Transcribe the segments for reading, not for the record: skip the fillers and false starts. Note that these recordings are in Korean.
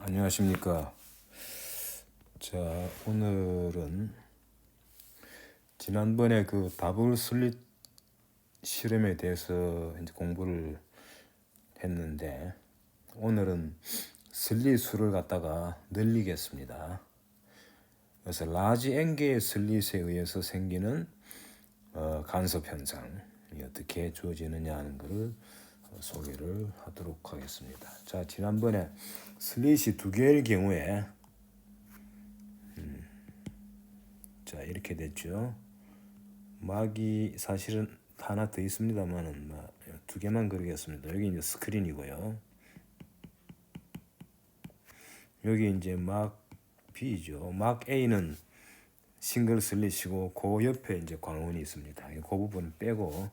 안녕하십니까. 자, 오늘은 지난번에 그 다블 슬릿 실험에 대해서 이제 공부를 했는데, 오늘은 슬릿 수를 갖다가 늘리겠습니다. 그래서 라지 N개의 슬릿에 의해서 생기는 간섭 현상이 어떻게 주어지느냐 하는 것을 소개를 하도록 하겠습니다. 자, 지난번에 슬릿이 두 개일 경우에 자, 이렇게 됐죠. 막이 사실은 하나 더 있습니다만은 두 개만 그리겠습니다. 여기 이제 스크린이고요. 여기 이제 막 B죠. 막 A는 싱글 슬릿이고 그 옆에 이제 광원이 있습니다. 그 부분 빼고,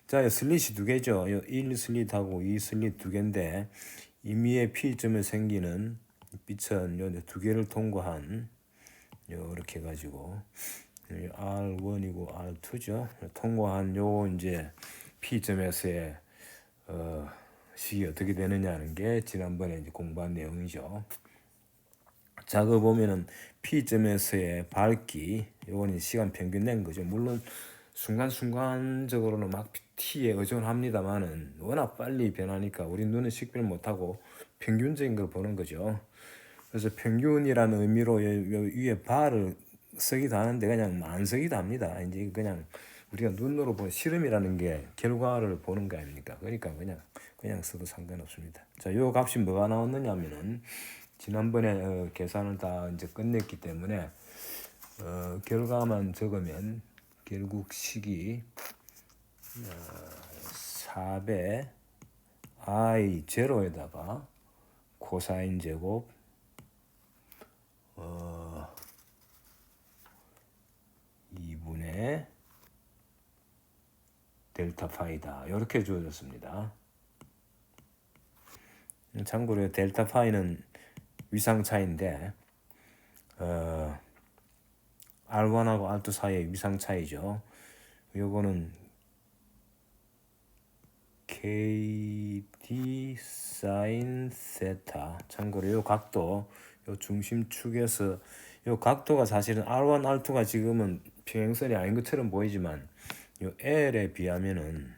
자, 슬릿이 두 개죠. 1 슬릿하고 2 슬릿 두 개인데 임의의 P점에 생기는 빛은 요 두 개를 통과한 이렇게 해가지고 R1이고 R2죠. 통과한 요 이제 P점에서의 식이 어떻게 되느냐는 게 지난번에 이제 공부한 내용이죠. 자, 그 보면은 P점에서의 밝기, 요거는 시간 평균 낸 거죠. 물론 순간순간적으로는 막 T에 의존합니다만은 워낙 빨리 변하니까 우리 눈은 식별 못하고 평균적인 걸 보는 거죠. 그래서 평균이라는 의미로 위에 바를 쓰기도 하는데 그냥 안 쓰기도 합니다. 이제 그냥 우리가 눈으로 보는 실험이라는 게 결과를 보는 거 아닙니까? 그러니까 그냥 써도 상관없습니다. 자, 요 값이 뭐가 나왔느냐면은 지난번에 계산을 다 이제 끝냈기 때문에 결과만 적으면 결국 식이 4배 I 제로에다가 코사인 제곱 2분의 델타 파이다. 이렇게 주어졌습니다. 참고로 델타 파이는 위상차인데 R1하고 R2 사이의 위상차이죠. 요거는 KD 사인 세타. 참고로 요 각도, 요 중심축에서 요 각도가 사실은 R1, R2가 지금은 평행선이 아닌 것처럼 보이지만 요 L에 비하면은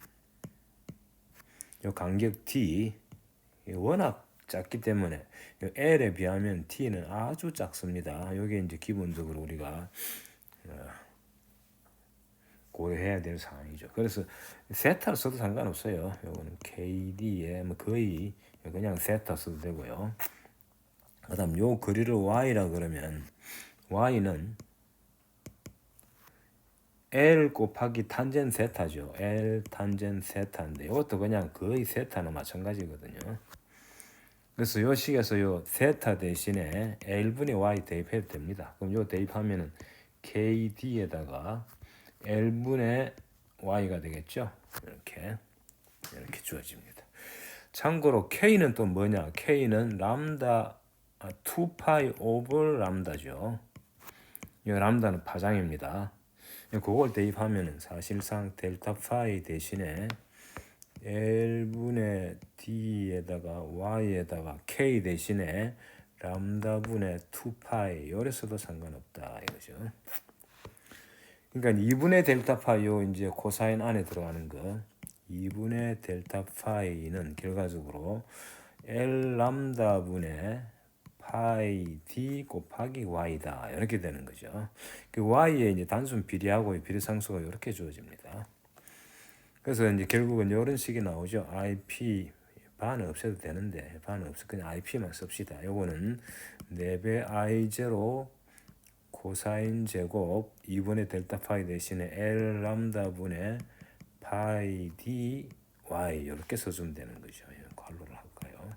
요 간격 D 워낙 작기 때문에 요 L에 비하면 T는 아주 작습니다. 요게 이제 기본적으로 우리가 고려해야 될 사항이죠. 그래서 세타를 써도 상관없어요. 요거는 KD에 거의 그냥 세타 써도 되고요. 그다음 요 거리를 Y라 그러면 Y는 L 곱하기 탄젠 세타죠. L 탄젠 세타인데 이것도 그냥 거의 세타나 마찬가지거든요. 그래서 요 식에서 요 세타 대신에 L분의 Y 대입해도 됩니다. 그럼 요 대입하면은 KD에다가 L분의 Y가 되겠죠. 이렇게 주어집니다. 참고로 K는 또 뭐냐? K는 람다 2파이 오버 람다죠. 이 람다는 파장입니다. 그걸 대입하면 사실상 델타 파이 대신에 L분의 D에다가 Y에다가 K 대신에 람다분의 2파이 요래서도 상관없다 이거죠. 그러니까 2분의 델타 파이요 이제 코사인 안에 들어가는 거 2분의 델타 파이는 결과적으로 L 람다분의 파이 D 곱하기 Y다 이렇게 되는 거죠. 그 Y에 이제 단순 비례하고 비례상수가 이렇게 주어집니다. 그래서 이제 결국은 이런 식이 나오죠. IP 반은 없애도 되는데 반은 없어 그냥 IP만 씁시다. 요거는 4배 I0 코사인 제곱 2분의 델타 파이 대신에 L 람다분의 파이 D Y 이렇게 써주면 되는 거죠. 괄호를 할까요?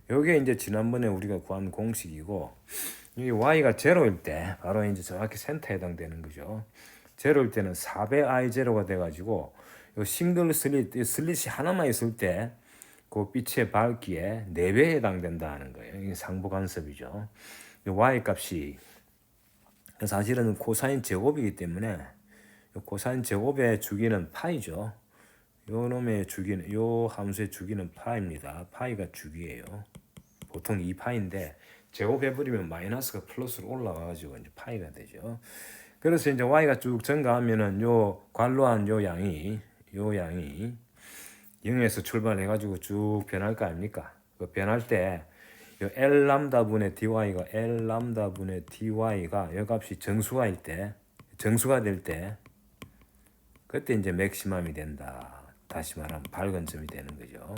요게 이제 지난번에 우리가 구한 공식이고 이 Y가 제로일 때 바로 이제 정확히 센터에 해당되는 거죠. 제로일 때는 4배 I 제로가 돼가지고 요 싱글 슬릿이 하나만 있을 때 그 빛의 밝기에 4배에 해당된다 하는 거예요. 이게 상부 간섭이죠. Y 값이 사실은 코사인 제곱이기 때문에 코사인 제곱의 주기는 파이죠. 요 놈의 주기는 요 함수의 주기는 파입니다. 파이가 주기예요. 보통 2파인데 제곱해버리면 마이너스가 플러스로 올라가가지고 이제 파이가 되죠. 그래서 이제 y가 쭉 증가하면은 요 관로한 요 양이 0에서 출발해가지고 쭉 변할 거 아닙니까? 그 변할 때 요 L 람다분의 dy가 요 값이 정수가 될 때 그때 이제 맥시멈이 된다. 다시 말하면 밝은 점이 되는 거죠.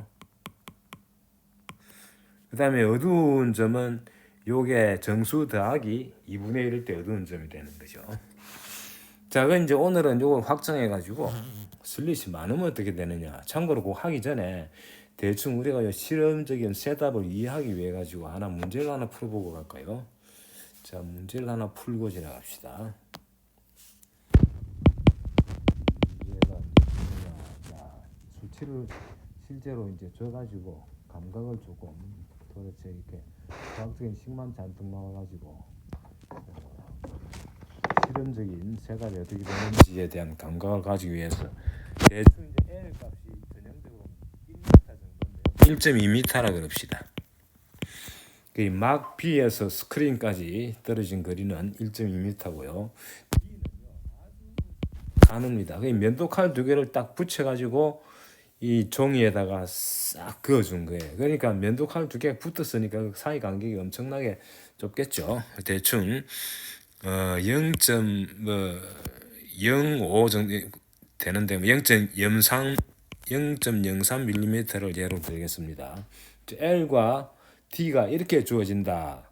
그 다음에 어두운 점은 요게 정수 더하기 2분의 1일 때 어두운 점이 되는 거죠. 자, 그 이제 오늘은 요걸 확정해가지고 슬릿이 많으면 어떻게 되느냐. 참고로 그거 하기 전에 대충 우리가 요 실험적인 셋업을 이해하기 위해 가지고 문제를 하나 풀어보고 갈까요? 자, 문제를 하나 풀고 지나갑시다. 문제가 이제 자, 수치를 실제로 이제 줘가지고 감각을 조금 도대체 이렇게 과학적인 식만 잔뜩 나와가지고 실험적인 색깔이 어떻게 되는지에 대한 감각을 가지기 위해서 대충 이제 L 값이 전형적으로 1m 정도인데요. 1.2m라 그럽시다. 막 B에서 스크린까지 떨어진 거리는 1.2m고요. D는요 아주 가늡니다. 면도칼 두 개를 딱 붙여가지고 이 종이에다가 싹 그어준 거예요. 그러니까 면도칼 두 개 붙었으니까 사이 간격이 엄청나게 좁겠죠. 대충 0.05 정도 되는데 0.03mm를 예로 들겠습니다. L과 D가 이렇게 주어진다.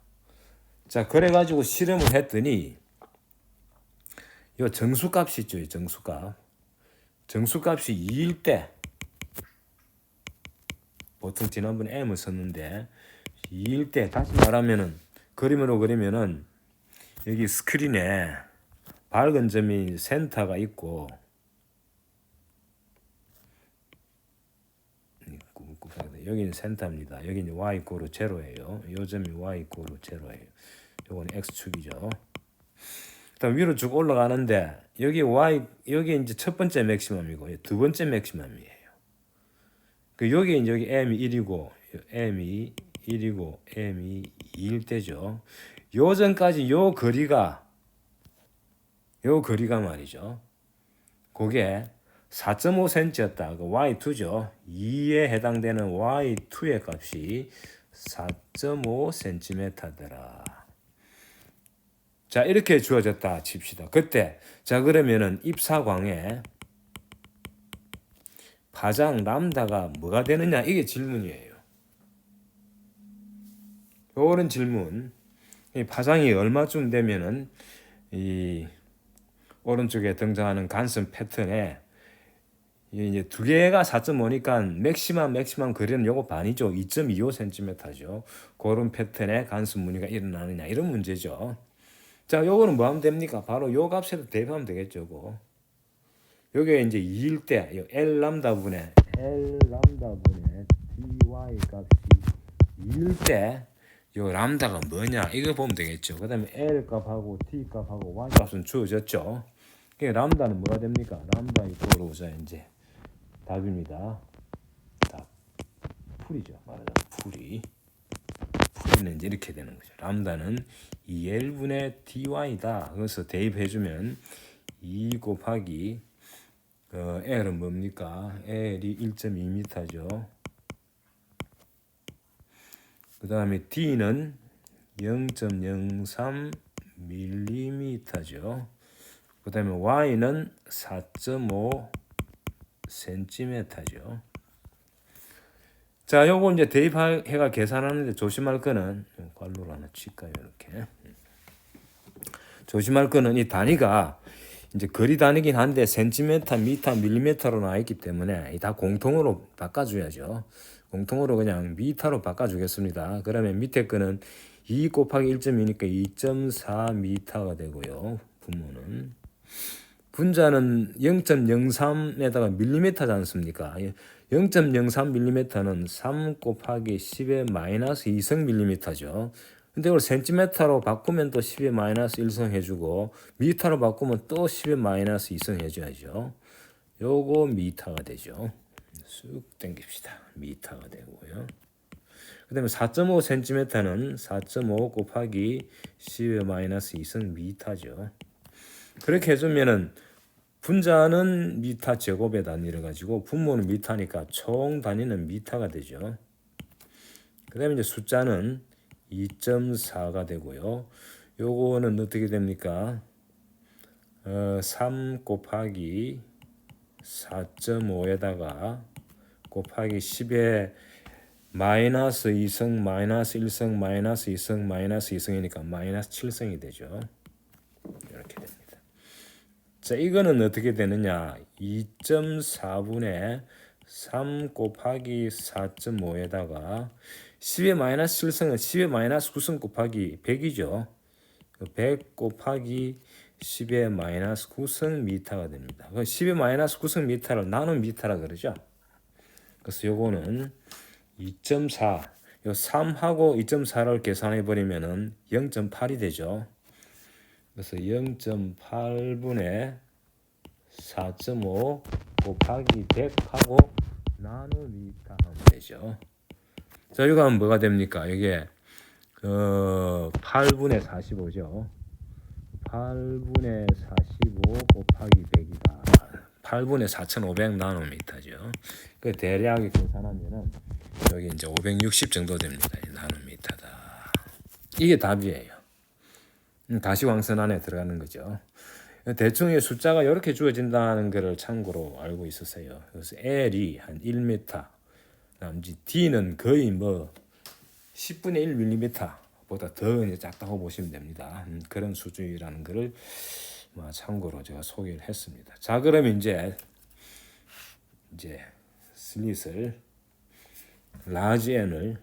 자, 그래가지고 실험을 했더니 요 정수값이 있죠. 정수값이 2일 때 보통 지난번에 M을 썼는데 2일 때 다시 말하면은 그림으로 그리면은 여기 스크린에 밝은 점이 센터가 있고 여기는 센터입니다. 여기는 y 이꼬르 제로예요. 요 점이 y 이꼬르 제로예요. 요건 x축이죠. 그다음 위로 쭉 올라가는데 여기 이제 첫 번째 맥시멈이고 두 번째 맥시멈이에요. 여기 m이 1이고 m이 2일 때죠. 요 전까지 요 거리가 말이죠. 그게 4.5cm였다. y2죠. 2에 해당되는 y2의 값이 4.5cm더라. 자, 이렇게 주어졌다 칩시다. 그때 자, 그러면은 입사광에 파장 람다가 뭐가 되느냐, 이게 질문이에요. 요런 질문. 이 파장이 얼마쯤 되면은 이 오른쪽에 등장하는 간섭 패턴에 이제 두 개가 4.5니까 맥시멈 거리는 요거 반이죠. 2.25cm죠. 그런 패턴의 간섭 무늬가 일어나느냐, 이런 문제죠. 자, 요거는 뭐 하면 됩니까? 바로 요 값에도 대입하면 되겠죠. 요게 이제 2일 때 L 람다분의 dy 값이 2일 때 요 람다가 뭐냐, 이거 보면 되겠죠. 그 다음에 L 값하고 T 값하고 Y 값은 주어졌죠. 람다는 뭐가 됩니까? 람다 이꼬르 자 이제 답입니다. 답. 풀이죠. 말하자면 풀이는 이제 이렇게 되는 거죠. 람다는 2L분의 dy다. 그래서 대입해주면 2 곱하기 L은 뭡니까? L이 1.2m죠. 그 다음에 D는 0.03mm죠. 그 다음에 Y는 4.5cm죠. 자, 요거 이제 대입해가 계산하는데 조심할 거는, 관로를 하나 칠까요? 이렇게. 조심할 거는 이 단위가 이제 거리 단위긴 한데 센티미터, 미터, 밀리미터로 나와 있기 때문에 다 공통으로 바꿔줘야죠. 공통으로 그냥 미터로 바꿔주겠습니다. 그러면 밑에 거는 2 곱하기 1.2니까 2.4m가 되고요. 분모는. 분자는 0.03에다가 밀리미터지 않습니까? 0.03mm는 3 곱하기 10의 마이너스 2성 밀리미터죠. 근데 이걸 센티미터로 바꾸면 또 10의 마이너스 1성 해주고 미터로 바꾸면 또 10의 마이너스 2성 해줘야죠. 요거 미터가 되죠. 쑥 당깁시다. 미터가 되고요. 그다음에 4.5cm는 4.5 곱하기 10의 마이너스 2승 미터죠. 그렇게 해주면은 분자는 미터 제곱에 단위를 가지고 분모는 미터니까 총 단위는 미터가 되죠. 그다음에 이제 숫자는 2.4가 되고요. 요거는 어떻게 됩니까? 3 곱하기 4.5에다가 곱하기 10에 마이너스 2승 마이너스 1승 마이너스 2승 마이너스 2승이니까 마이너스 7승이 되죠. 이렇게 됩니다. 자, 이거는 어떻게 되느냐? 2.4분의 3 곱하기 4.5에다가 10의 마이너스 7승은 10의 마이너스 9승 곱하기 100이죠. 100 곱하기 10의 마이너스 9승 미터가 됩니다. 10의 마이너스 9승 미터를 나눔 미터라 그러죠. 그래서 요거는 2.4, 요 3하고 2.4를 계산해 버리면은 0.8이 되죠. 그래서 0.8분의 4.5 곱하기 100하고 나누미터 하면 되죠. 자, 이거 하면 뭐가 됩니까? 이게 8분의 45죠. 8분의 45 곱하기 100이다. 8분의 4,500 나노미터죠. 그 대략 계산하면은 여기 이제 560 정도 됩니다. 나노미터다. 이게 답이에요. 다시 왕선 안에 들어가는 거죠. 대충 숫자가 이렇게 주어진다는 것을 참고로 알고 있었어요. 그래서 L이 한 1m, D는 거의 뭐 10분의 1mm 보다 더 이제 작다고 보시면 됩니다. 그런 수준이라는 것을 참고로 제가 소개를 했습니다. 자, 그럼 이제 슬릿을 라지 n을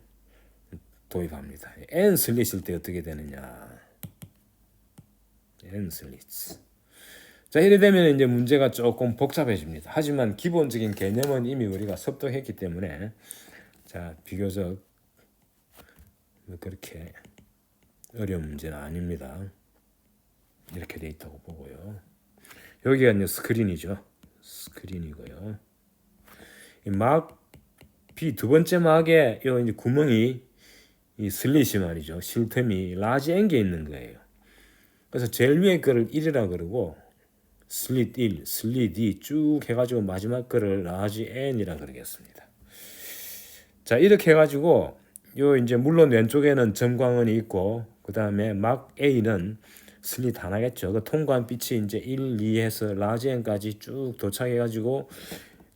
도입합니다. n 슬릿일 때 어떻게 되느냐? n 슬릿. 자, 이래 되면 이제 문제가 조금 복잡해집니다. 하지만 기본적인 개념은 이미 우리가 습득했기 때문에 자, 비교적 그렇게 어려운 문제는 아닙니다. 이렇게 돼 있다고 보고요. 여기가 이제 스크린이죠. 스크린이고요. 막 B 두 번째 막에 요 이제 구멍이 이 슬릿이 말이죠. 실텀이 라지 N개 있는 거예요. 그래서 제일 위에 거를 1이라 그러고 슬릿 1, 슬릿 2 쭉 해가지고 마지막 거를 라지 N이라 그러겠습니다. 자, 이렇게 해가지고 요 이제 물론 왼쪽에는 점광원이 있고 그 다음에 막 A는 슬릿 하나겠죠. 그 통과한 빛이 이제 1, 2해서 라지 N까지 쭉 도착해가지고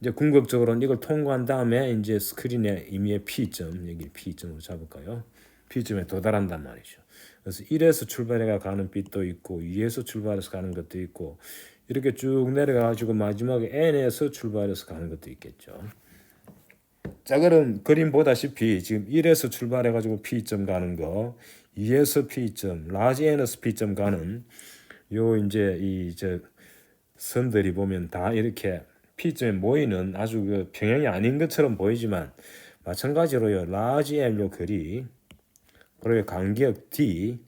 이제 궁극적으로는 이걸 통과한 다음에 이제 스크린의 임의의 P점, 여기 P점으로 잡을까요? P점에 도달한단 말이죠. 그래서 1에서 출발해가 가는 빛도 있고 2에서 출발해서 가는 것도 있고 이렇게 쭉 내려가지고 마지막에 N에서 출발해서 가는 것도 있겠죠. 자, 그럼 그림 보다시피 지금 1에서 출발해가지고 P점 가는 거, 2에서 P점, 라지 N에서 P점 가는 요 이제 이 선들이 보면 다 이렇게 P점에 모이는 아주 그 평행이 아닌 것처럼 보이지만 마찬가지로요. 라지 N 요 거리 그리고 간격 D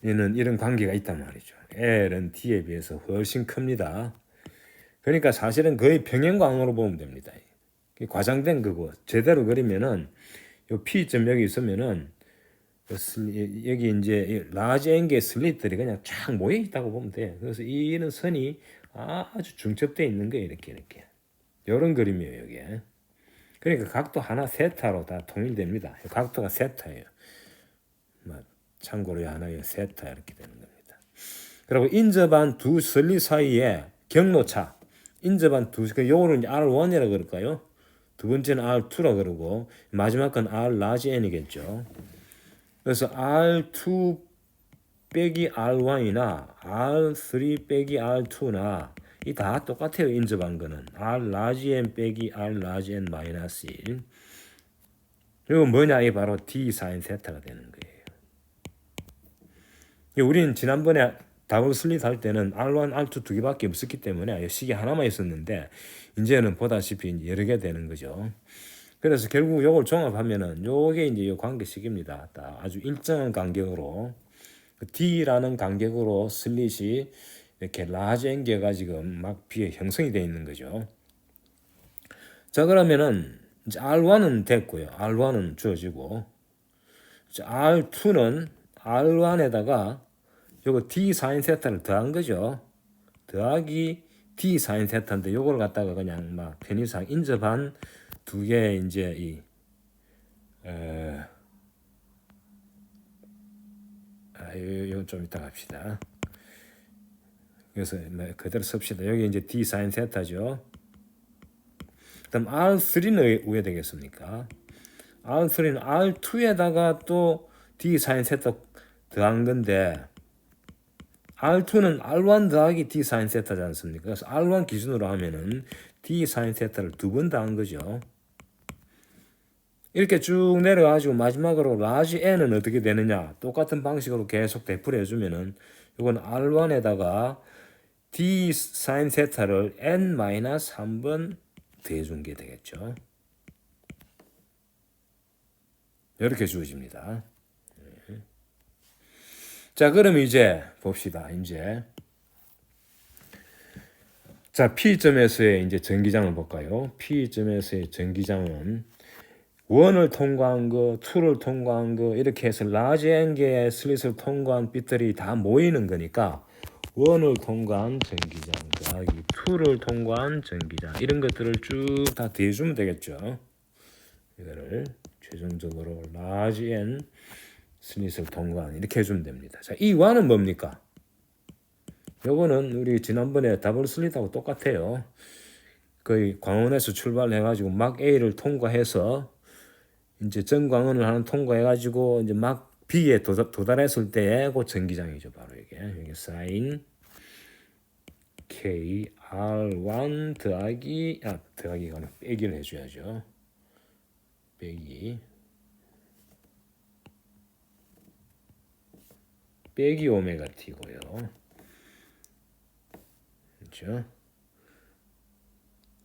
얘는 이런 관계가 있단 말이죠. L은 D에 비해서 훨씬 큽니다. 그러니까 사실은 거의 평행광으로 보면 됩니다. 과장된 거고 제대로 그리면은 요 P점 여기 있으면은 여기 이제 라지 N개 슬릿들이 그냥 쫙 모여 있다고 보면 돼. 그래서 이는 선이 아주 중첩되어 있는 거예요. 이렇게 이런 그림이에요. 여기에. 그러니까 각도 하나 세타로 다 통일됩니다. 각도가 세타예요. 참고로 하나의 세타 이렇게 되는 겁니다. 그리고 인접한 두 슬릿 사이에 경로차 인접한 요거는 R1이라 그럴까요? 두 번째는 R2라 그러고 마지막 건 R 라지 N이겠죠. 그래서 R2 빼기 R1이나 R3 빼기 R2나 이 다 똑같아요. 인접한 거는 R 라지 N 빼기 R 라지 N 마이너스 1. 그리고 뭐냐? 이 바로 D 사인 세타가 되는 거예요. 우리는 지난번에 더블 슬릿 할 때는 R1, R2 두 개밖에 없었기 때문에 식이 하나만 있었는데 이제는 보다시피 여러 개 되는 거죠. 그래서 결국 이걸 종합하면은 요게 이제 요 관계식입니다. 아주 일정한 간격으로 D라는 간격으로 슬릿이 이렇게 라지 N개가 지금 막 비에 형성이 되어 있는 거죠. 자, 그러면은 이제 R1은 됐고요. R1은 주어지고 이제 R2는 R1에다가 요거 D 사인 세타를 더한 거죠. 더하기 D 사인 세타인데 요걸 갖다가 그냥 막 편의상 인접한 두 개 이제 이건 좀 이따 갑시다. 그래서 그대로 씁시다. 여기 이제 D 사인 세타죠. 그다음 R3는 왜 되겠습니까? R3는 R2에다가 또 D 사인 세타 더한 건데 R2는 R1 더하기 D 사인 세타지 않습니까? 그래서 R1 기준으로 하면은 D 사인 세타를 두 번 더한 거죠. 이렇게 쭉 내려가지고 마지막으로 라지 n은 어떻게 되느냐? 똑같은 방식으로 계속 되풀이 해주면은 이건 R1에다가 D 사인 세타를 n-1번 더해준 게 되겠죠. 이렇게 주어집니다. 자, 그럼 이제 봅시다. 이제 자, P점에서의 이제 전기장을 볼까요? P점에서의 전기장은 1을 통과한 거, 2를 통과한 거 이렇게 해서 라지 n개의 슬릿을 통과한 빛들이 다 모이는 거니까 1을 통과한 전기장 더하기 2를 통과한 전기장 이런 것들을 쭉 다 더해주면 되겠죠. 이거를 최종적으로 라지 n 슬릿을 통과한 이렇게 해주면 됩니다. 자, 이 1은 뭡니까? 요거는 우리 지난번에 더블 슬릿하고 똑같아요. 거의 광원에서 출발해가지고 막 A를 통과해서 이제 전광원을 하나 통과해가지고 이제 막 B에 도달했을 때의 그 전기장이죠. 바로 이게 여기 사인 K R1 더하기가 아니라 빼기를 해줘야죠. 빼기 오메가 T고요. 그렇죠?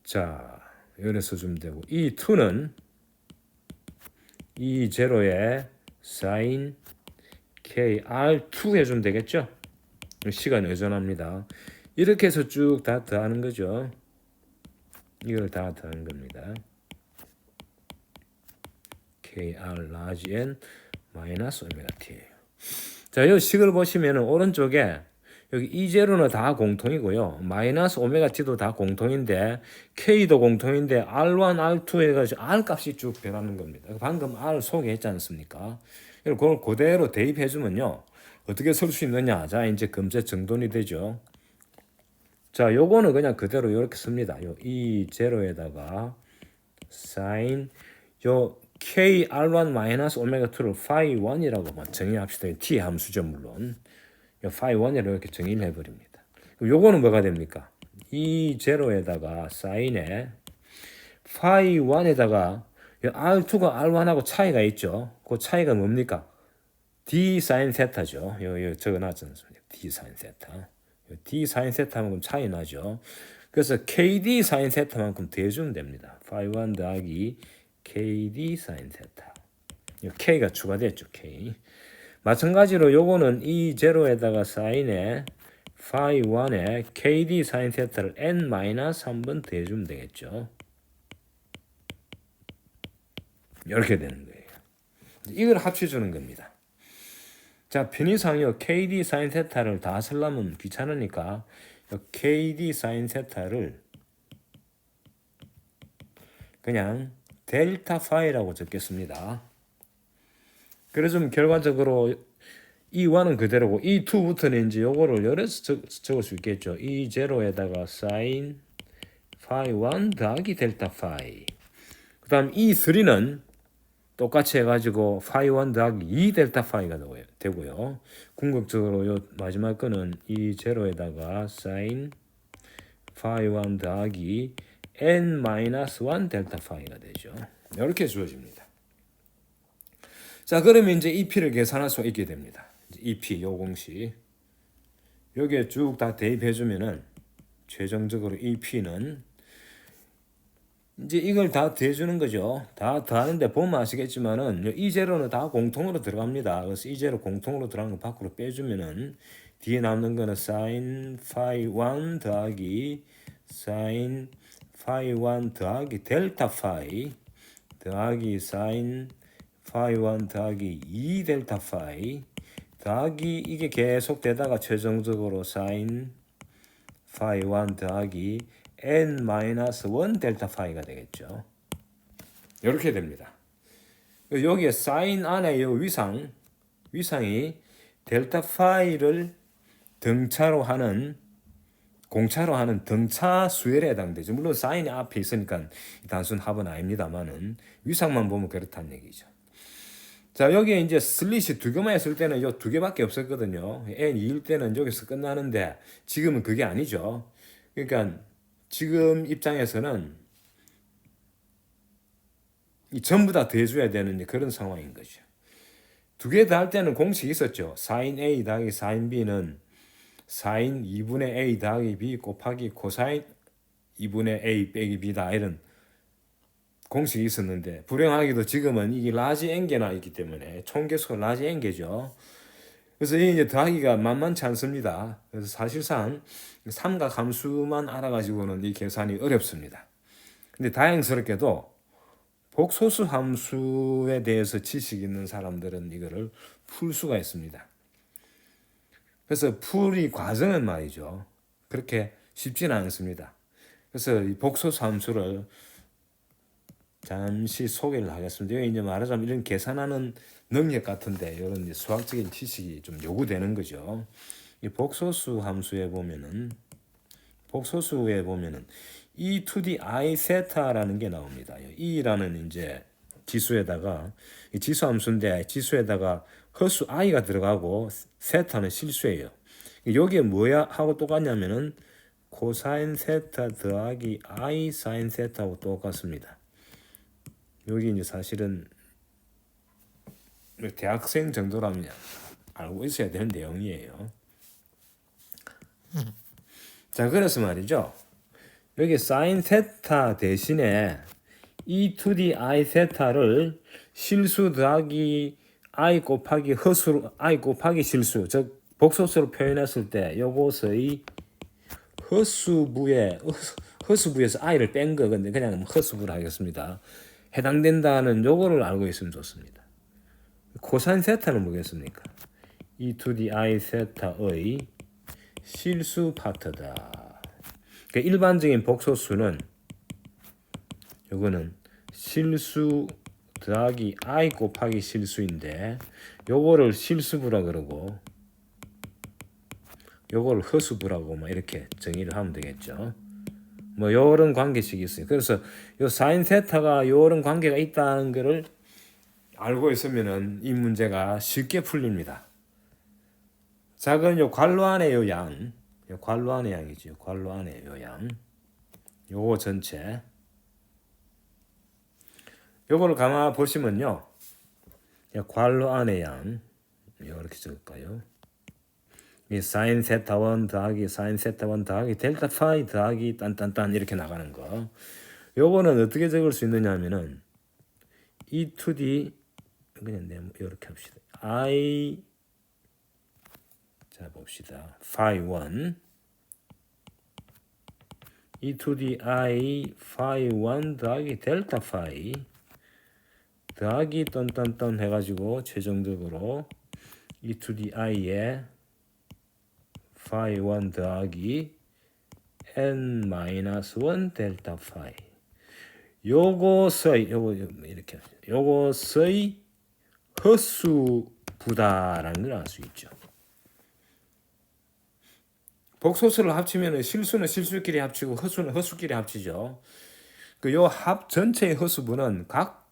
자, 이래서 좀 되고 이 2는 이 제로에 사인 K R2 해주면 되겠죠? 시간 여전합니다. 이렇게 해서 쭉 다 더하는 거죠. 이걸 다 더하는 겁니다. KR 라지 N 마이너스 오메가 T예요. 자, 이 식을 보시면은 오른쪽에 여기 E0는 다 공통이고요. 마이너스 오메가 T도 다 공통인데 K도 공통인데 R1, R2 해가지고 R 값이 쭉 변하는 겁니다. 방금 R 소개했지 않습니까? 그걸 그대로 대입해주면요. 어떻게 쓸 수 있느냐? 자, 이제 금세 정돈이 되죠. 자, 요거는 그냥 그대로 이렇게 씁니다. 요 E0에다가 사인 요 K R1 마이너스 오메가 2를 phi 1이라고 정의합시다. T 함수죠, 물론. phi 1이라고 이렇게 정의를 해버립니다. 그럼 요거는 뭐가 됩니까? E0에다가 사인에 phi 1에다가 R2가 R1하고 차이가 있죠. 그 차이가 뭡니까? D 사인 세타죠. 요 적어놨지 않습니까? D 사인 세타. D 사인 세타만큼 차이 나죠. 그래서 KD 사인 세타만큼 더해주면 됩니다. phi 1 더하기 KD 사인 세타. K가 추가됐죠. K. 마찬가지로 요거는 E0에다가 사인에 phi 1에 KD 사인 세타를 n-1번 더해주면 되겠죠. 이렇게 되는 거예요. 이걸 합쳐주는 겁니다. 자, 편의상요 KD 사인 세타를 다 쓰려면 귀찮으니까 KD 사인 세타를 그냥 델타 파이라고 적겠습니다. 그래서 결과적으로 E1은 그대로고 E2부터는 이제 요거를 열어서 적을 수 있겠죠. E0에다가 사인 파이 1 더하기 델타 파이. 그 다음 E3는 똑같이 해가지고 파이 1 더하기 2 델타 파이가 되고요. 궁극적으로 요 마지막 거는 E0에다가 사인 파이 1 더하기 n-1 델타 파이가 되죠. 이렇게 주어집니다. 자, 그러면 이제 EP를 계산할 수 있게 됩니다. EP 요 공식 여기에 쭉 다 대입해주면은 최종적으로 EP는 이제 이걸 다 더해주는 거죠. 다 더하는데 보면 아시겠지만은 이 제로는 다 공통으로 들어갑니다. 그래서 이 제로 공통으로 들어간 거 밖으로 빼주면은 뒤에 남는 거는 sin phi 1 더하기 sin phi 1 더하기 델타 phi 더하기 sin phi 1 더하기 2 델타 phi 더하기 이게 계속 되다가 최종적으로 sin phi 1 더하기 n-1 델타 파이가 되겠죠. 이렇게 됩니다. 여기에 sin 안에 이 위상이 델타 파이를 공차로 하는 등차 수열에 해당되죠. 물론 사인이 앞에 있으니까 단순 합은 아닙니다만은 위상만 보면 그렇다는 얘기죠. 자, 여기에 이제 슬릿이 두 개만 했을 때는 요 두 개밖에 없었거든요. n2일 때는 여기서 끝나는데 지금은 그게 아니죠. 그러니까 지금 입장에서는 전부 다 더해줘야 되는 그런 상황인 거죠. 두 개 다 할 때는 공식이 있었죠. sin A 더하기 sin B는 sin 2분의 A 더하기 B 곱하기 코사인 2분의 A 빼기 B다 이런 공식이 있었는데 불행하게도 지금은 이게 라지 n개나 있기 때문에 총계수가 라지 n개죠. 그래서 이제 더하기가 만만치 않습니다. 그래서 사실상 삼각 함수만 알아가지고는 이 계산이 어렵습니다. 근데 다행스럽게도 복소수 함수에 대해서 지식 있는 사람들은 이거를 풀 수가 있습니다. 그래서 풀이 과정은 말이죠. 그렇게 쉽지는 않습니다. 그래서 이 복소수 함수를 잠시 소개를 하겠습니다. 여기 이제 말하자면 이런 계산하는 능력 같은데 이런 수학적인 지식이 좀 요구되는 거죠. 이 복소수 함수에 보면은 e to the i 세타라는 게 나옵니다. e라는 이제 지수에다가 이 지수 함수인데 지수에다가 허수 i가 들어가고 세타는 실수예요. 여기에 뭐야 하고 똑같냐면은 코사인 세타 더하기 i 사인 세타하고 똑같습니다. 여기 이제 사실은 대학생 정도라면 알고 있어야 되는 내용이에요. 자, 그래서 말이죠. 여기 sin 세타 대신에 e to the i 세타를 실수 더하기 i 곱하기 허수 i 곱하기 실수 즉 복소수로 표현했을 때 요것의 허수부에서 i를 뺀 거 근데 그냥 허수부를 하겠습니다. 해당된다는 요거를 알고 있으면 좋습니다. 코사인 세타는 뭐겠습니까? e to the i 세타의 실수 파트다. 그러니까 일반적인 복소수는 요거는 실수 더하기 i 곱하기 실수인데 요거를 실수부라 그러고 요거를 허수부라고 뭐 이렇게 정의를 하면 되겠죠. 뭐 요런 관계식이 있어요. 그래서 요 사인 세타가 요런 관계가 있다는 거를 알고 있으면은 이 문제가 쉽게 풀립니다. 자, 그럼 요 괄호 안에 요 양, 요 괄호 안의 양이죠. 괄호 안에 요 양, 요거 전체, 요거를 가만 보시면요, 괄호 안의 양, 이렇게 적을까요? 이 사인 세타 1 더하기 사인 세타 1 더하기 델타 파이 더하기 딴딴딴 이렇게 나가는 거. 요거는 어떻게 적을 수 있느냐 하면은 e to the 그냥 이렇게 합시다. i 자 봅시다. phi 1 e to the i phi 1 더하기 델타 phi 더하기 딴딴딴 해가지고 최종적으로 e to the i에 phi 1 더하기 n-1 델타 phi 요것의 허수부다라는 걸 알 수 있죠. 복소수를 합치면 실수는 실수끼리 합치고 허수는 허수끼리 합치죠. 그 요 합 전체의 허수부는 각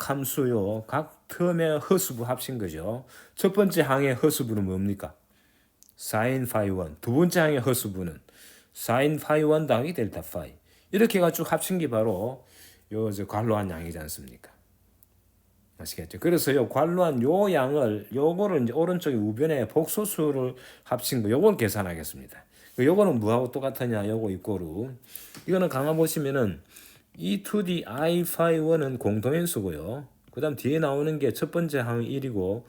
함수요 각 텀의 허수부 합친 거죠. 첫 번째 항의 허수부는 뭡니까? sin phi 1. 두 번째 항의 허수부는 sin phi 1 더하기 델타 phi. 이렇게가 쭉 합친 게 바로 요 괄호한 양이지 않습니까? 아시겠죠? 그래서 요 괄호한 요 양을 요거를 이제 오른쪽에 우변에 복소수를 합친 거 요걸 계산하겠습니다. 요거는 뭐하고 똑같으냐? 요거 이꼬르. 이거는 가만 보시면은 e to the i phi 1은 공통인수고요. 그다음 뒤에 나오는 게 첫 번째 항 1이고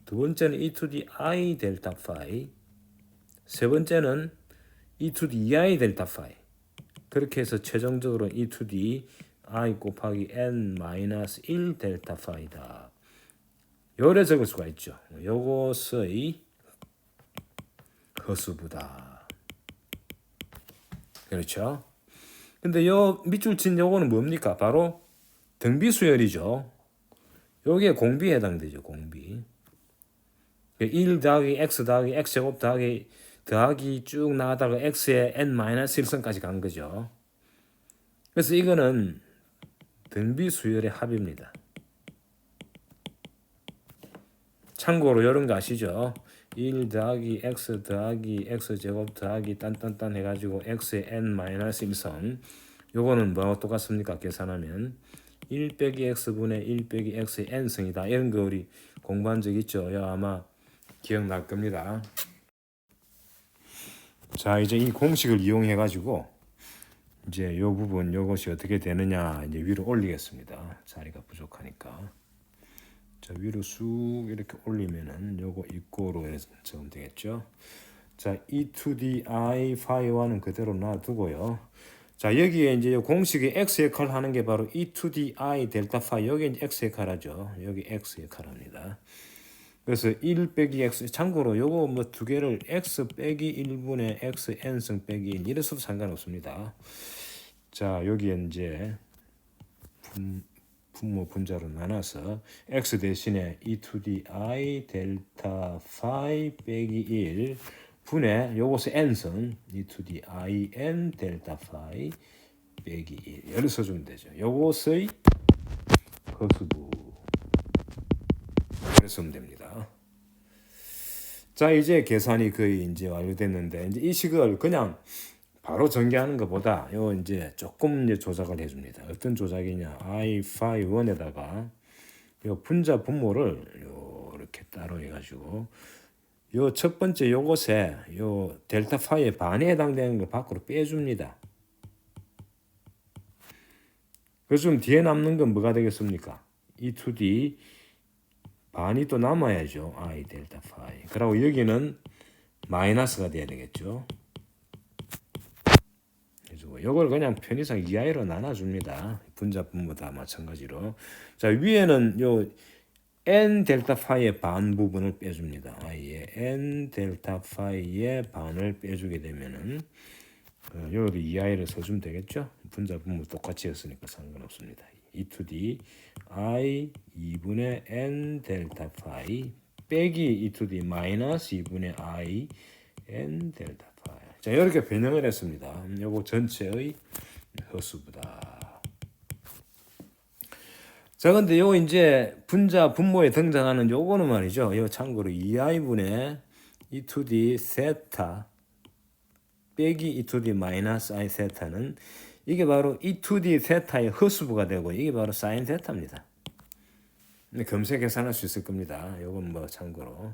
두 번째는 e to the i 델타 phi. 세 번째는 e to the i 델타 phi. 그렇게 해서 최종적으로 e to the i 곱하기 n 마이너스 1 델타 파이다. 요래 적을 수가 있죠. 요것의 허수부다. 그렇죠? 근데 요 밑줄 친 요거는 뭡니까? 바로 등비수열이죠. 요게 공비에 해당되죠. 공비. 1 더하기 x 더하기 x제곱 더하기 쭉 나가다가 x에 n-1선까지 간 거죠. 그래서 이거는 등비수열의 합입니다. 참고로 이런 거 아시죠? 1 더하기 x 더하기 x제곱 더하기 딴딴딴 해가지고 x에 n-1선 요거는 뭐하고 똑같습니까? 계산하면 1 빼기 x분의 1 빼기 x의 n승이다. 이런 거 우리 공부한 적 있죠? 아마 기억날 겁니다. 자, 이제 이 공식을 이용해 가지고 이제 요 부분 요것이 어떻게 되느냐 이제 위로 올리겠습니다. 자리가 부족하니까. 자, 위로 쑥 이렇게 올리면은 요거 이꼬로 적으면 되겠죠. 자, e to the i phi1은 그대로 놔두고요. 자, 여기에 이제 공식이 x 역할 하는 게 바로 e to the i 델타 phi. 여기 이제 x 역할 하죠. 여기 x 역할 합니다. 그래서 1 빼기 x, 참고로 요거 뭐 두 개를 x 빼기 1분의 x n승 빼기 1 이래서도 상관없습니다. 자, 여기에 이제 분모 분자로 나눠서 x 대신에 e to the i 델타 phi 빼기 1 분의 요것의 n승 e to the i n 델타 phi 빼기 1 이렇게 써주면 되죠. 요것의 거수부 이렇게 쓰면 됩니다. 자, 이제 계산이 거의 이제 완료됐는데 이제 이 식을 그냥 바로 전개하는 것보다 요 이제 조금 이제 조작을 해줍니다. 어떤 조작이냐? i phi 1에다가 요 분자 분모를 요 이렇게 따로 해가지고 요 첫 번째 요것에 요 델타 파이의 반에 해당되는 거 밖으로 빼줍니다. 그래서 좀 뒤에 남는 건 뭐가 되겠습니까? e to the 반이 또 남아야죠. i 델타 파이. 그리고 여기는 마이너스가 돼야 되겠죠. 이걸 그냥 편의상 2i로 나눠줍니다. 분자 분모 다 마찬가지로. 자, 위에는 요 n 델타 파이의 반 부분을 빼줍니다. i의 n 델타 파이의 반을 빼주게 되면은 여기도 2i를 써주면 되겠죠. 분자 분모 똑같이 했으니까 상관없습니다. e to the i 2분의 n 델타 파이 빼기 e to the 마이너스 2분의 i n 델타 파이. 자, 이렇게 변형을 했습니다. 요거 전체의 허수부다. 자, 근데 요 이제 분자 분모에 등장하는 요거는 말이죠. 요 참고로 2i분의 e to the 세타 빼기 e to the 마이너스 i 세타는 이게 바로 e to the 세타의 허수부가 되고 이게 바로 사인 세타입니다. 검색 계산할 수 있을 겁니다. 요건 뭐 참고로.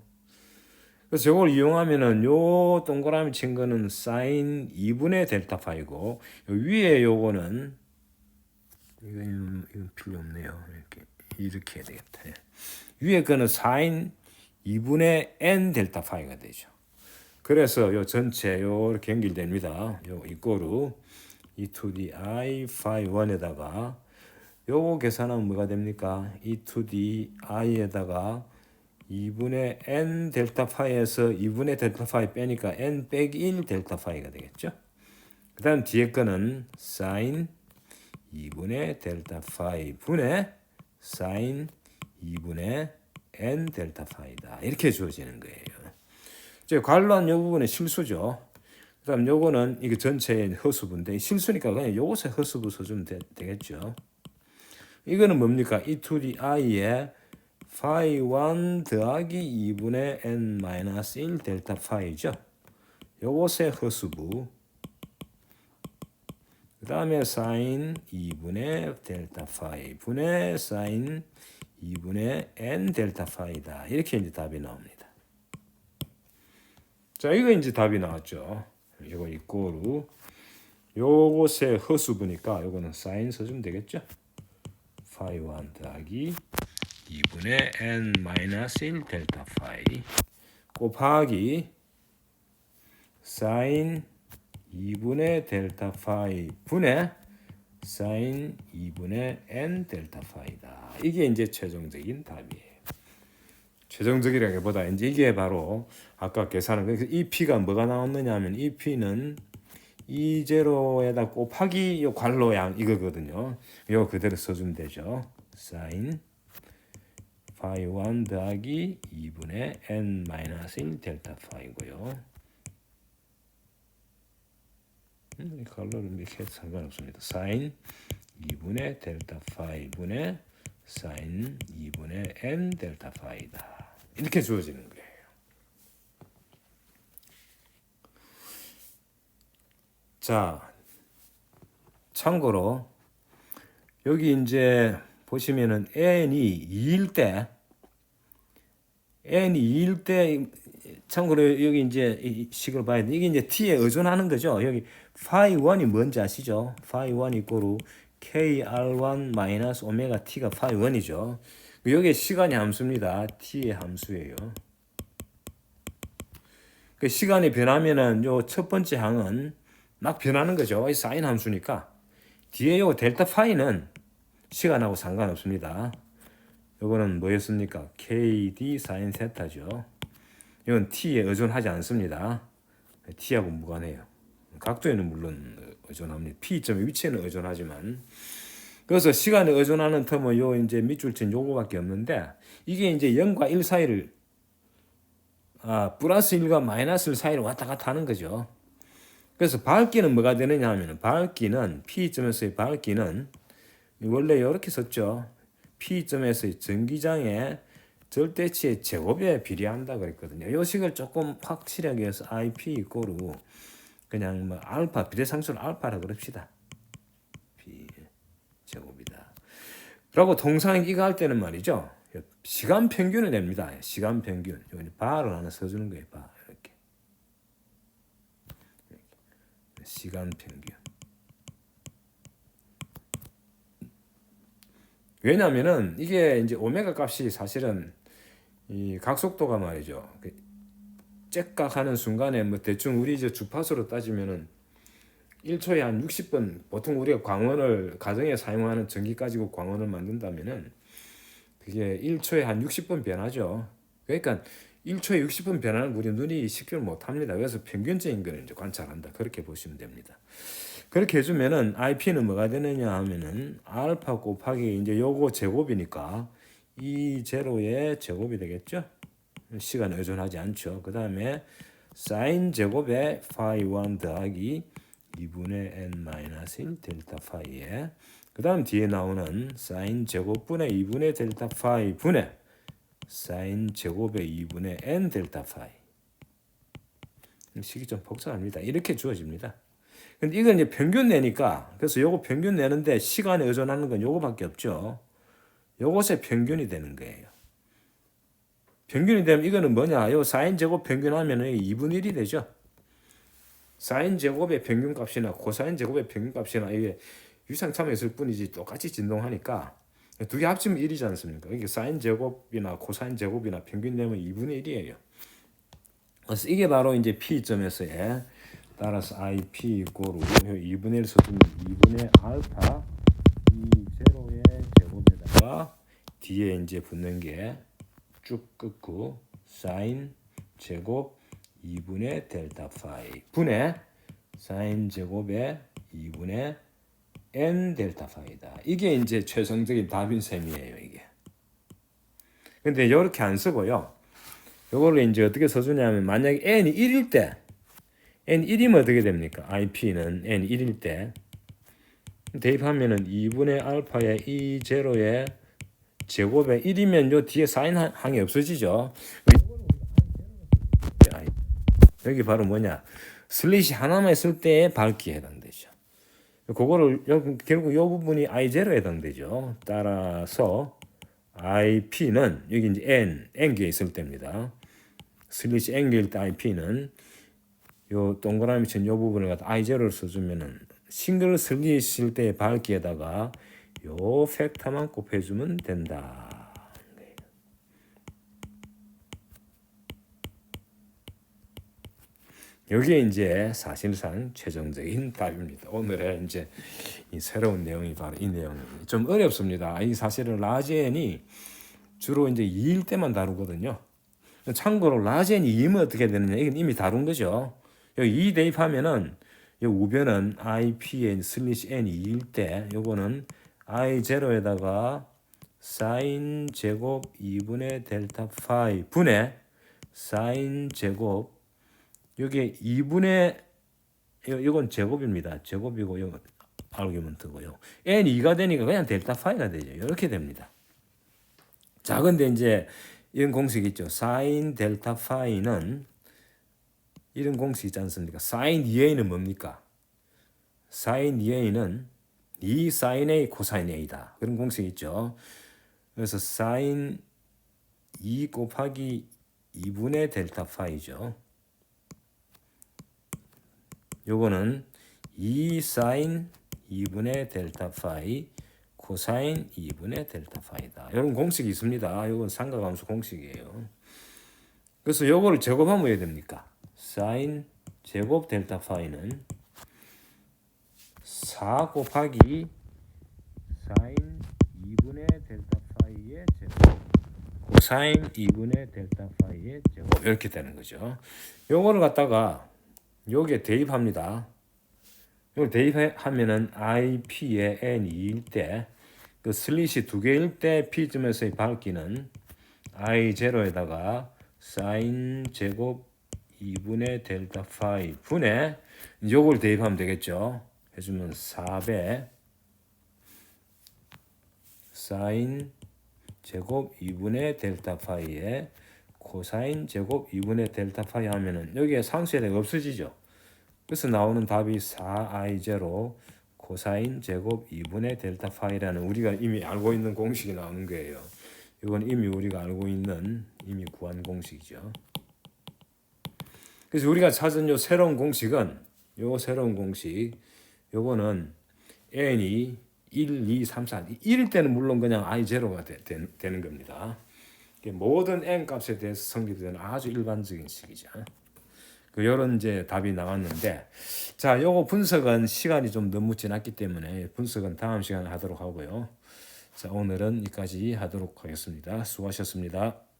그래서 이걸 이용하면은 요 동그라미 친 거는 사인 2분의 델타 파이고 위에 요거는 이건 필요 없네요. 이렇게 해야 되겠다. 위에 거는 사인 2분의 n 델타 파이가 되죠. 그래서 요 전체 요렇게 연결됩니다. 요 이꼬르 e to the i phi 1에다가 요거 계산하면 뭐가 됩니까? e to the i에다가 2분의 n 델타 파이에서 2분의 델타 파이 빼니까 n 빼기 1 델타 파이가 되겠죠. 그 다음 뒤에 거는 사인 2분의 델타 파이 분의 사인 2분의 n 델타 파이다. 이렇게 주어지는 거예요. 이제 관로한 요 부분은 실수죠. 그 다음 요거는 이게 전체의 허수부인데 실수니까 그냥 요것에 허수부 써주면 되겠죠. 이거는 뭡니까? e to the i의 phi 1 더하기 2분의 n-1 델타 파이죠. 요것의 허수부. 그 다음에 사인 2분의 델타 파이 분의 사인 2분의 n 델타 파이다. 이렇게 이제 답이 나옵니다. 자, 이거 이제 답이 나왔죠. 이거 이꼬르 요것의 허수부니까 요거는 사인 써주면 되겠죠. phi 1 더하기 2분의 n-1 델타 파이 곱하기 사인 2분의 델타 파이 분의 사인 2분의 n 델타 파이다. 이게 이제 최종적인 답이에요. 최종적이라기보다 이제 이게 바로 아까 계산한 그래서 이 p가 뭐가 나왔느냐 하면 이 p는 E0에다 곱하기 요 괄호양 이거거든요. 이거 그대로 써주면 되죠. 사인 파이 1 더하기 2분의 n 마이너스 1 델타 파이고요. 괄호를 이렇게 해도 상관없습니다. 사인 2분의 델타 파이 분의 사인 2분의 n 델타 파이다. 이렇게 주어지는 거예요. 자, 참고로 여기 이제 보시면은 n이 2일 때 참고로 여기 이제 이 식을 봐야 돼. 이게 이제 t에 의존하는 거죠. 여기 phi 1이 뭔지 아시죠? phi 1 이꼬르 kr1 마이너스 오메가 t가 phi 1이죠. 여기에 시간이 함수입니다. t의 함수예요. 그 시간이 변하면은 요 첫 번째 항은 막 변하는 거죠. 이 사인 함수니까. 뒤에 요 델타 파이는 시간하고 상관없습니다. 요거는 뭐였습니까? KD 사인 세타죠. 이건 T에 의존하지 않습니다. T하고 무관해요. 각도에는 물론 의존합니다. P점의 위치에는 의존하지만. 그래서 시간에 의존하는 텀은 요 이제 밑줄친 요거밖에 없는데 이게 이제 0과 1 사이를 플러스 1과 마이너스 1 사이를 왔다 갔다 하는 거죠. 그래서 밝기는 뭐가 되느냐 하면 밝기는 P점에서의 밝기는 원래 이렇게 썼죠. P점에서의 전기장의 절대치의 제곱에 비례한다 그랬거든요. 이 식을 조금 확실하게 해서 IP 이꼬르 그냥 뭐 알파 비례상수를 알파라 그럽시다. B 제곱이다. 그리고 동사인기가 할 때는 말이죠. 시간 평균을 냅니다. 시간 평균. 여기 바를 하나 써주는 거예요. 바 이렇게. 시간 평균. 왜냐면은 이게 이제 오메가 값이 사실은 이 각속도가 말이죠. 째깍하는 순간에 뭐 대충 우리 이제 주파수로 따지면은 1초에 한 60번 보통 우리가 광원을 가정에 사용하는 전기 가지고 광원을 만든다면은 그게 1초에 한 60번 변하죠. 그러니까 1초에 60번 변하는 우리 눈이 식별을 못 합니다. 그래서 평균적인 거는 이제 관찰한다. 그렇게 보시면 됩니다. 그렇게 해주면은 IP는 뭐가 되느냐 하면은 알파 곱하기 이제 요거 제곱이니까 이 제로의 제곱이 되겠죠. 시간에 의존하지 않죠. 그 다음에 사인 제곱에 파이 1 더하기 2분의 n 마이너스 1 델타 파이에 그 다음 뒤에 나오는 사인 제곱분의 2분의 델타 파이 분의 사인 제곱의 2분의 n 델타 파이. 식이 좀 복잡합니다. 이렇게 주어집니다. 근데 이건 이제 평균 내니까 그래서 요거 평균 내는데 시간에 의존하는 건 요거밖에 없죠. 요것의 평균이 되는 거예요. 평균이 되면 이거는 뭐냐? 요 사인 제곱 평균하면은 2분의 1이 되죠. 사인 제곱의 평균값이나 코사인 제곱의 평균값이나 이게 유상차만 있을 뿐이지 똑같이 진동하니까 두 개 합치면 1이지 않습니까? 이게 사인 제곱이나 코사인 제곱이나 평균 내면 2분의 1이에요. 그래서 이게 바로 이제 P점에서의 따라서 IP 이꼬르 2분의 1 써주면 2분의 알파 이 제로의 제곱에다가 뒤에 이제 붙는 게 쭉 끊고 사인 제곱 2분의 델타 파이 분의 사인 제곱의 2분의 n 델타 파이다. 이게 이제 최종적인 답인 셈이에요, 이게. 근데 이렇게 안 쓰고요. 요거를 이제 어떻게 써주냐면 만약에 n이 1일 때 n 1이면 어떻게 됩니까? IP는 n 1일 때 대입하면은 2분의 알파의 이 제로의 제곱에 1이면 요 뒤에 사인 항이 없어지죠. 여기 바로 뭐냐? 슬릿이 하나만 있을 때의 밝기에 해당되죠. 그거를 결국 요 부분이 I0에 해당되죠. 따라서 IP는 여기 이제 N개에 있을 때입니다. 슬릿이 N개일 때 IP는 요 동그라미 친 요 부분을 갖다 I0를 써주면은 싱글 슬릿일 때의 밝기에다가 요 팩터만 곱해주면 된다. 여기에 이제 사실상 최종적인 답입니다. 오늘의 이제 이 새로운 내용이 바로 이 내용입니다. 좀 어렵습니다. 이 사실은 라지엔이 주로 이제 2일 때만 다루거든요. 참고로 라지엔 2면 어떻게 되느냐? 이건 이미 다룬 거죠. 여기 2 대입하면은 이 우변은 IPN 슬리시 N 2일 때 요거는 I0에다가 사인 제곱 2분의 델타 파이 분의 사인 제곱 여기 2분의 이건 제곱입니다. 제곱이고 이건 아르규먼트고요. n 2가 되니까 그냥 델타 파이가 되죠. 이렇게 됩니다. 자, 근데 이제 이런 공식 있죠. 사인 델타 파이는 이런 공식 있지 않습니까? 사인 2a는 뭡니까? 사인 2a는 2 사인 a 코사인 a다. 그런 공식 있죠. 그래서 사인 2 곱하기 2분의 델타 파이죠. 요거는 2 사인 2분의 델타 파이 코사인 2분의 델타 파이다. 이런 공식이 있습니다. 이건 삼각함수 공식이에요. 그래서 요거를 제곱하면 왜 됩니까? 사인 제곱 델타 파이는 4 곱하기 사인 2분의 델타 파이의 제곱 코사인 2분의 델타 파이의 제곱 이렇게 되는 거죠. 요거를 갖다가 여기에 대입합니다. 이걸 대입하면은 IP의 N2일 때, 그 슬릿이 두 개일 때 P점에서의 밝기는 I0에다가 사인 제곱 2분의 델타 파이 분의 요걸 대입하면 되겠죠. 해주면 4배 사인 제곱 2분의 델타 파이에 코사인 제곱 2분의 델타 파이 하면은 여기에 상수에다가 없어지죠. 그래서 나오는 답이 4i0 코사인 제곱 2분의 델타 파이라는 우리가 이미 알고 있는 공식이 나오는 거예요. 이건 이미 우리가 알고 있는 이미 구한 공식이죠. 그래서 우리가 찾은 요 새로운 공식은 요 새로운 공식 요거는 n이 1, 2, 3, 4 1일 때는 물론 그냥 i0가 되는 겁니다. 모든 n 값에 대해서 성립되는 아주 일반적인 식이죠. 이런 이제 답이 나왔는데, 자, 요거 분석은 시간이 좀 너무 지났기 때문에 분석은 다음 시간에 하도록 하고요. 자, 오늘은 여기까지 하도록 하겠습니다. 수고하셨습니다.